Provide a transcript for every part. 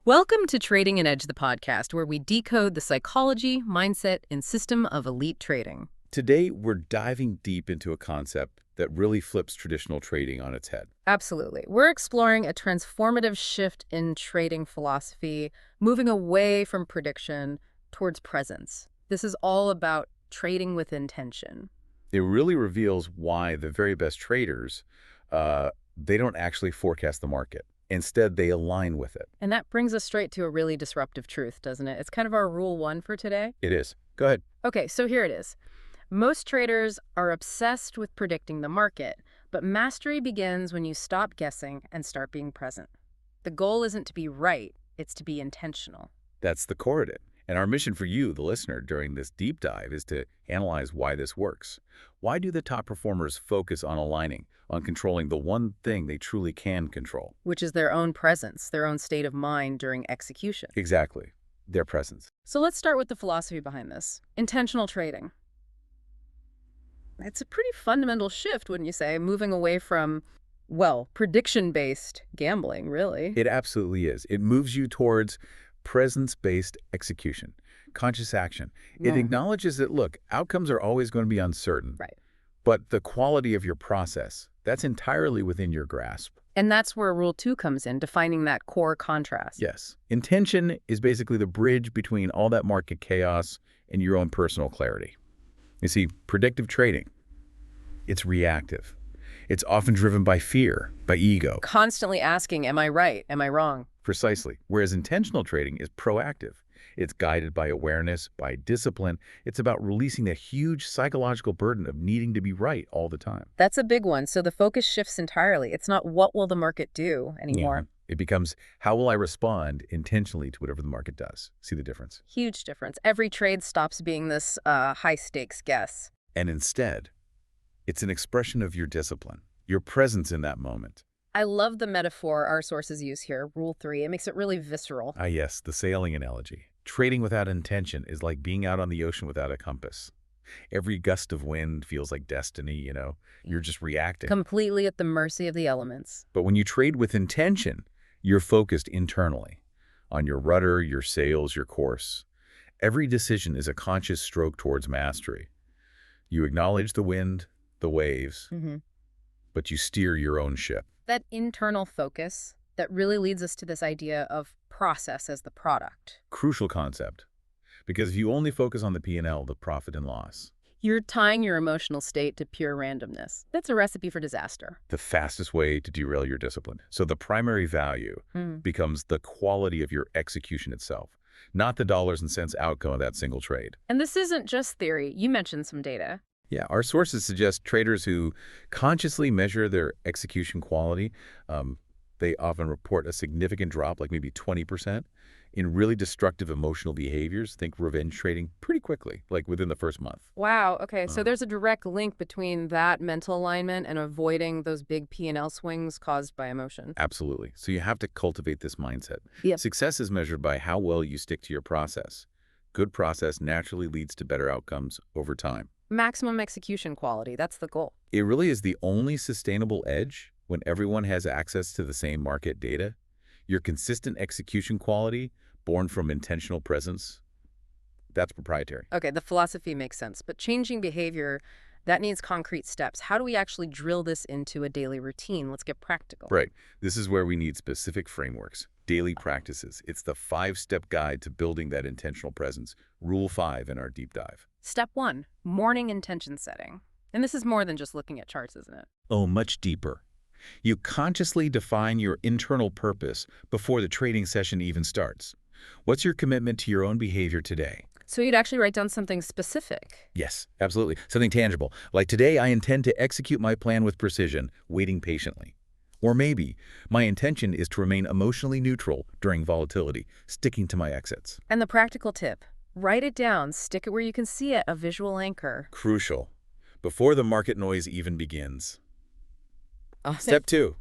Welcome to Trading an Edge, the podcast, where we decode the psychology, mindset, and system of elite trading. Today, we're diving deep into a concept that really flips traditional trading on its head. Absolutely. We're exploring a transformative shift in trading philosophy, moving away from prediction towards presence. This is all about trading with intention. It really reveals why the very best traders, they don't actually forecast the market. Instead, they align with it. And that brings us straight to a really disruptive truth, doesn't it? It's kind of our rule one for today. It is. Go ahead. Okay, so here it is. Most traders are obsessed with predicting the market, but mastery begins when you stop guessing and start being present. The goal isn't to be right, it's to be intentional. That's the Curated. And our mission for you, the listener, during this deep dive is to analyze why this works. Why do the top performers focus on aligning, on controlling the one thing they truly can control? Which is their own presence, their own state of mind during execution. Exactly. Their presence. So let's start with the philosophy behind this. Intentional trading. It's a pretty fundamental shift, wouldn't you say, moving away from, well, prediction-based gambling, really. It absolutely is. It moves you towards presence-based execution, conscious action. It acknowledges that, look, outcomes are always going to be uncertain. Right. But the quality of your process, that's entirely within your grasp. And that's where Rule 2 comes in, defining that core contrast. Yes. Intention is basically the bridge between all that market chaos and your own personal clarity. You see, predictive trading, it's reactive. It's often driven by fear, by ego. Constantly asking, am I right? Am I wrong? Precisely. Whereas intentional trading is proactive. It's guided by awareness, by discipline. It's about releasing that huge psychological burden of needing to be right all the time. That's a big one. So the focus shifts entirely. It's not what will the market do anymore. Yeah. It becomes how will I respond intentionally to whatever the market does. See the difference? Huge difference. Every trade stops being this high-stakes guess. And instead, it's an expression of your discipline, your presence in that moment. I love the metaphor our sources use here, Rule 3. It makes it really visceral. Ah, yes, the sailing analogy. Trading without intention is like being out on the ocean without a compass. Every gust of wind feels like destiny, You're just reacting. Completely at the mercy of the elements. But when you trade with intention, you're focused internally on your rudder, your sails, your course. Every decision is a conscious stroke towards mastery. You acknowledge the wind, the waves, but you steer your own ship. That internal focus that really leads us to this idea of process as the product. Crucial concept, because if you only focus on the P&L, the profit and loss, you're tying your emotional state to pure randomness. That's a recipe for disaster. the fastest way to derail your discipline. So the primary value becomes the quality of your execution itself, not the dollars and cents outcome of that single trade. And this isn't just theory. You mentioned some data. Yeah, our sources suggest traders who consciously measure their execution quality, they often report a significant drop, like maybe 20%, in really destructive emotional behaviors. Think revenge trading pretty quickly, like within the first month. Wow. Okay. So there's a direct link between that mental alignment and avoiding those big P&L swings caused by emotion. Absolutely. So you have to cultivate this mindset. Yep. Success is measured by how well you stick to your process. Good process naturally leads to better outcomes over time. Maximum execution quality. That's the goal. It really is the only sustainable edge when everyone has access to the same market data. Your consistent execution quality, born from intentional presence, that's proprietary. Okay, the philosophy makes sense, but changing behavior, that needs concrete steps. How do we actually drill this into a daily routine? Let's get practical. Right. This is where we need specific frameworks, daily practices. It's the 5-step guide to building that intentional presence. Rule 5 in our deep dive. Step 1, morning intention setting. And this is more than just looking at charts, isn't it? Oh, much deeper. You consciously define your internal purpose before the trading session even starts. What's your commitment to your own behavior today? So you'd actually write down something specific. Yes, absolutely. Something tangible. Like today, I intend to execute my plan with precision, waiting patiently. Or maybe my intention is to remain emotionally neutral during volatility, sticking to my exits. And the practical tip, write it down, stick it where you can see it, a visual anchor. Crucial. Before the market noise even begins. Awesome. Step 2,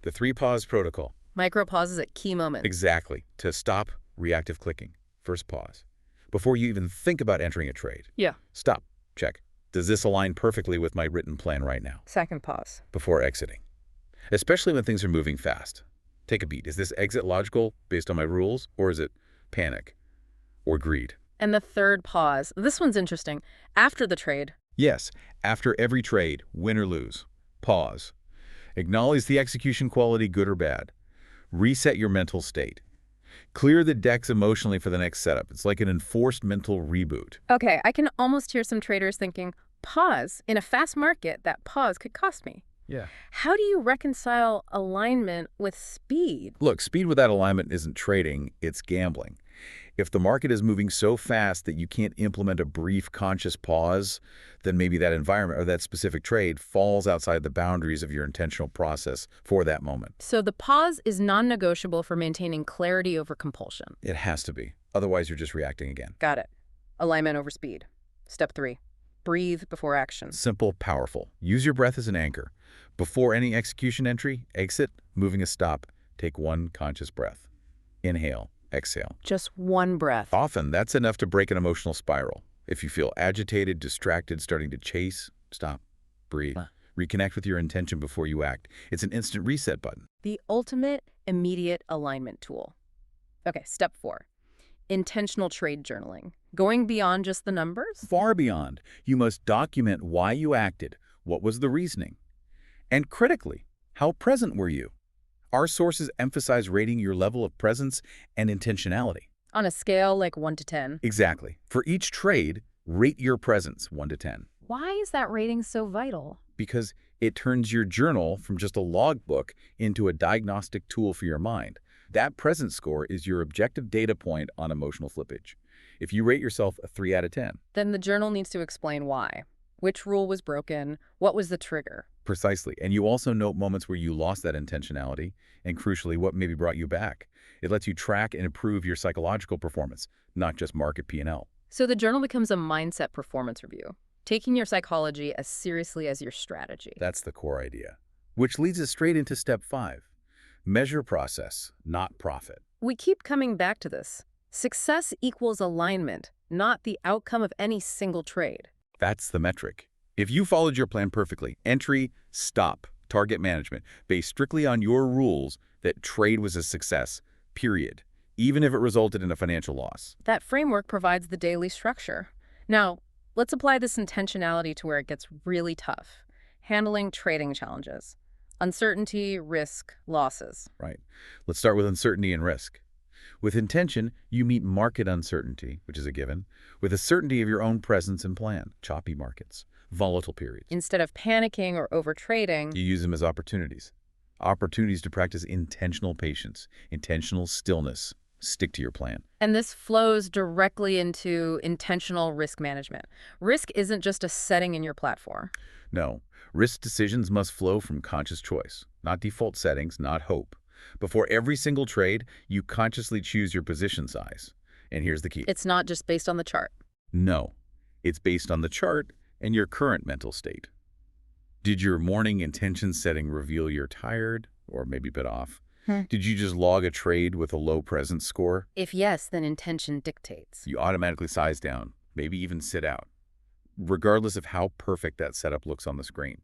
the 3-pause protocol. Micro pauses at key moments. Exactly. To stop reactive clicking. First pause. Before you even think about entering a trade. Yeah. Stop. Check. Does this align perfectly with my written plan right now? Second pause. Before exiting. Especially when things are moving fast. Take a beat. Is this exit logical based on my rules, or is it panic or greed? And the third pause. This one's interesting. After the trade. Yes, after every trade, win or lose, pause. Acknowledge the execution quality, good or bad. Reset your mental state. Clear the decks emotionally for the next setup. It's like an enforced mental reboot. Okay, I can almost hear some traders thinking, pause. In a fast market, that pause could cost me. Yeah. How do you reconcile alignment with speed? Look, speed without alignment isn't trading, it's gambling. If the market is moving so fast that you can't implement a brief conscious pause, then maybe that environment or that specific trade falls outside the boundaries of your intentional process for that moment. So the pause is non-negotiable for maintaining clarity over compulsion. It has to be. Otherwise, you're just reacting again. Got it. Alignment over speed. Step 3. Breathe before action. Simple, powerful. Use your breath as an anchor. Before any execution entry, exit, moving a stop, take one conscious breath. Inhale, exhale. Just one breath. Often, that's enough to break an emotional spiral. If you feel agitated, distracted, starting to chase, stop, breathe. Reconnect with your intention before you act. It's an instant reset button. The ultimate immediate alignment tool. Okay, step 4. Intentional trade journaling. Going beyond just the numbers? Far beyond. You must document why you acted, what was the reasoning, and critically, how present were you? Our sources emphasize rating your level of presence and intentionality. On a scale like 1 to 10. Exactly. For each trade, rate your presence 1 to 10. Why is that rating so vital? Because it turns your journal from just a logbook into a diagnostic tool for your mind. That presence score is your objective data point on emotional flippage. If you rate yourself a 3 out of 10. Then the journal needs to explain why. Which rule was broken? What was the trigger? Precisely. And you also note moments where you lost that intentionality, and crucially, what maybe brought you back. It lets you track and improve your psychological performance, not just market P&L. So the journal becomes a mindset performance review, taking your psychology as seriously as your strategy. That's the core idea. Which leads us straight into step 5. Measure process, not profit. We keep coming back to this. Success equals alignment, not the outcome of any single trade. That's the metric. If you followed your plan perfectly, entry, stop, target management, based strictly on your rules, that trade was a success, period, even if it resulted in a financial loss. That framework provides the daily structure. Now, let's apply this intentionality to where it gets really tough. Handling trading challenges. Uncertainty, risk, losses. Right. Let's start with uncertainty and risk. With intention, you meet market uncertainty, which is a given, with a certainty of your own presence and plan, choppy markets, volatile periods. Instead of panicking or overtrading, You use them as opportunities. Opportunities to practice intentional patience, intentional stillness. Stick to your plan. and this flows directly into intentional risk management. Risk isn't just a setting in your platform. No, risk decisions must flow from conscious choice, not default settings, not hope. Before every single trade, you consciously choose your position size. And here's the key. It's not just based on the chart. No, it's based on the chart and your current mental state. Did your morning intention setting reveal you're tired or maybe a bit off? Did you just log a trade with a low presence score? If yes, then intention dictates. You automatically size down, maybe even sit out, regardless of how perfect that setup looks on the screen.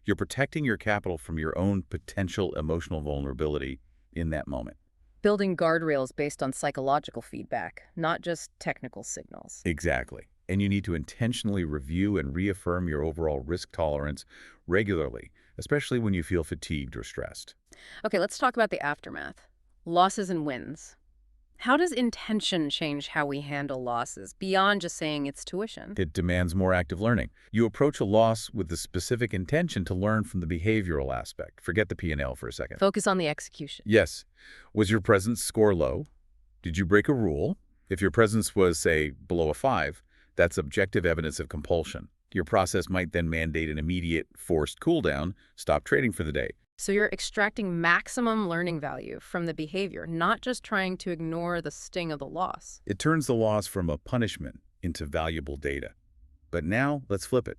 You're protecting your capital from your own potential emotional vulnerability in that moment. Building guardrails based on psychological feedback, not just technical signals. Exactly. And you need to intentionally review and reaffirm your overall risk tolerance regularly, especially when you feel fatigued or stressed. Okay, let's talk about the aftermath. Losses and wins. How does intention change how we handle losses beyond just saying it's tuition? It demands more active learning. You approach a loss with the specific intention to learn from the behavioral aspect. Forget the P&L for a second. Focus on the execution. Yes. Was your presence score low? Did you break a rule? If your presence was, say, below a 5, that's objective evidence of compulsion. Your process might then mandate an immediate, forced cool-down, stop trading for the day. So you're extracting maximum learning value from the behavior, not just trying to ignore the sting of the loss. It turns the loss from a punishment into valuable data. But now, let's flip it.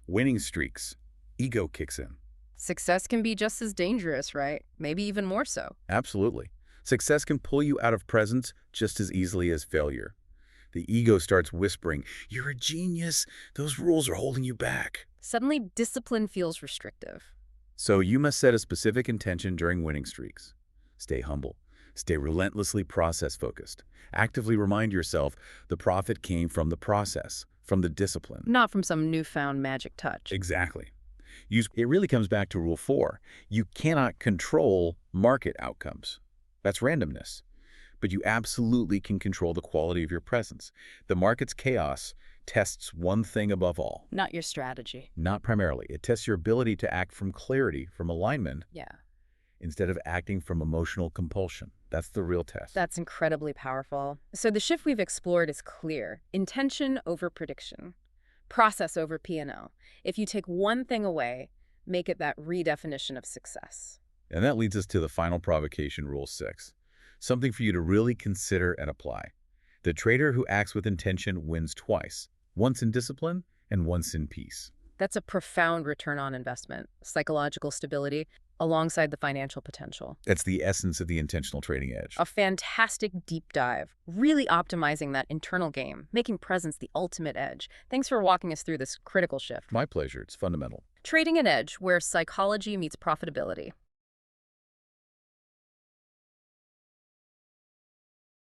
Winning streaks. Ego kicks in. Success can be just as dangerous, right? Maybe even more so. Absolutely. Success can pull you out of presence just as easily as failure. The ego starts whispering, "You're a genius. Those rules are holding you back." Suddenly, discipline feels restrictive. So you must set a specific intention during winning streaks. Stay humble. Stay relentlessly process-focused. Actively remind yourself the profit came from the process, from the discipline. Not from some newfound magic touch. Exactly. It really comes back to Rule 4. You cannot control market outcomes. That's randomness. But you absolutely can control the quality of your presence. The market's chaos tests one thing above all. Not your strategy. Not primarily. It tests your ability to act from clarity, from alignment, Yeah. instead of acting from emotional compulsion. That's the real test. That's incredibly powerful. So the shift we've explored is clear. Intention over prediction. Process over P&L. If you take one thing away, make it that redefinition of success. And that leads us to the final provocation, Rule 6. Something for you to really consider and apply. The trader who acts with intention wins twice, once in discipline and once in peace. That's a profound return on investment, psychological stability, alongside the financial potential. That's the essence of the intentional trading edge. A fantastic deep dive, really optimizing that internal game, making presence the ultimate edge. Thanks for walking us through this critical shift. My pleasure. It's fundamental. Trading an edge where psychology meets profitability.